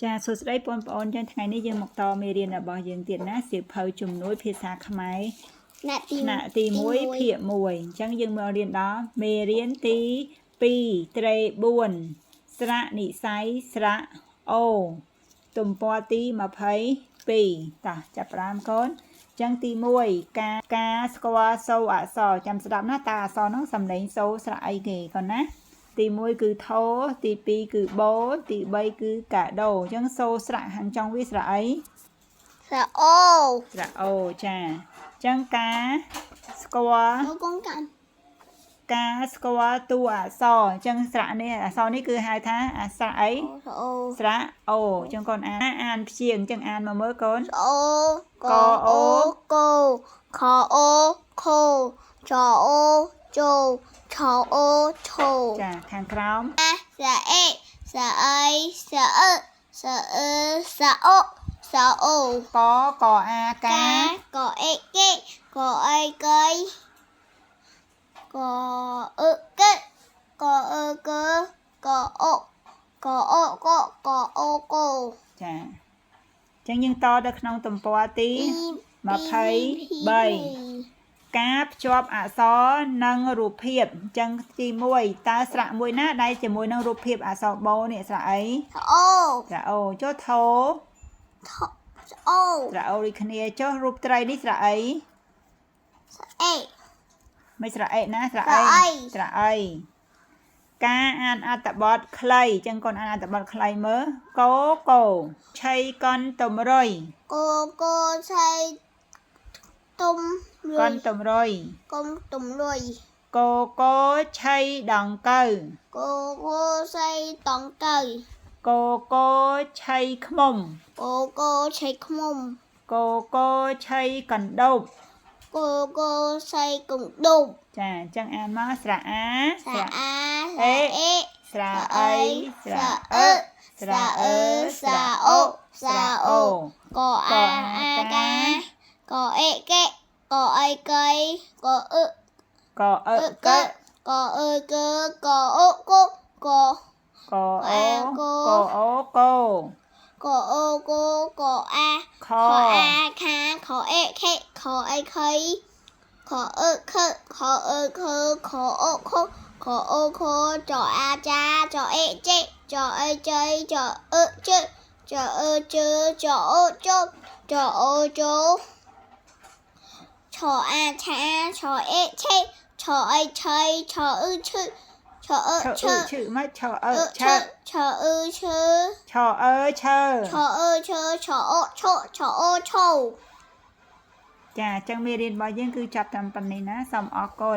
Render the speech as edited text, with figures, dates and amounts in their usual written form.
ចាសួស្តីបងប្អូនចឹងថ្ងៃនេះយើងមកតមេរៀនរបស់យើងទៀតណាសៀវភៅជំនួយភាសាខ្មែរថ្នាក់ទី1ភាគ1អញ្ចឹងយើងមករៀនដល់មេរៀនទី2ត្រេ4ស្រៈនិស័យស្រៈអូទំព័រទី22តោះចាប់ផ្ដើមកូនចឹងទី1ការស្គាល់សូរអក្សរចាំស្ដាប់ណាតើអក្សរហ្នឹងសំឡេងសូរស្រៈអីគេកូនណាទី1គឺថោទី2គឺបូទី3គឺកាដូអញ្ចឹងសូរស្រៈខាងចុងវាស្រៈអីស្រៈអូចាអញ្ចឹងការស្គាល់តួអក្សរអញ្ចឹងស្រៈនេះអក្សរនេះគឺហៅថាស្រៈអីស្រៈអូអញ្ចឹងកូនអានព្យាង្គអញ្ចឹងអានមកមើលកូនអូកអូកូខអូខូចអូជូឆអូឆូចាខាងក្រោមស្រៈអេស្រៈអីស្រៈអឺស្រៈអឺស្រៈអូស្រៈអូកអាកាកអេកេកអីកៃកអឺកេកអឺកឺកអូកអូកកអូកូចាអញ្ចឹងយើងតទៅក្នុងទំព័រទី23ការភ្ជាប់អក្សរនិងរូបភាពអញ្ចឹងទី1តើស្រៈមួយណាដែលជាមួយនឹងរូបភាពអក្សរបូនេះស្រៈអីស្រៈអូចុះថោស្រៈអូដូចគ្នាចុះរូបត្រីនេះស្រៈអីមិនស្រៈអេណាស្រៈអីការអានអត្ថបទខ្លីអញ្ចឹងកូនអានអត្ថបទខ្លីមើលកោឆៃកុនទំរុយកោឆៃទុំកុនទំរុយកោឆៃដង្កូវកោឆៃដង្កូវកោឆៃខ្មុំកោឆៃខ្មុំកោឆៃកណ្ដូបកោឆៃកណ្ដូបចាអញ្ចឹងអានមកស្រៈអាស្រៈអេស្រៈអីស្រៈអឺស្រៈអឺស្រៈអូកអាកាកអេកេកអីកៃកអឺកអឺកេកអឺកឺកអូកូកអូកូកអូកូកអាខអាខាខអេខេខអីខៃខអឺខខអឺខខអូខខអូខចអាចាចអេចេចអីចៃចអឺជចអឺជចអូជចអូជឆអាឆាឆអេឆេឆអីឆៃឆអឺឈឺឆអឺឈឺមកឆអឺឈឺឆអឺឈឺឆអឺឈឺឆអឺឈឺឆអូឆឆអូឆោចាអញ្ចឹងមេរៀនរបស់យើងគឺចាប់តាមប៉ុណ្្នេះណាសូមអរគុណ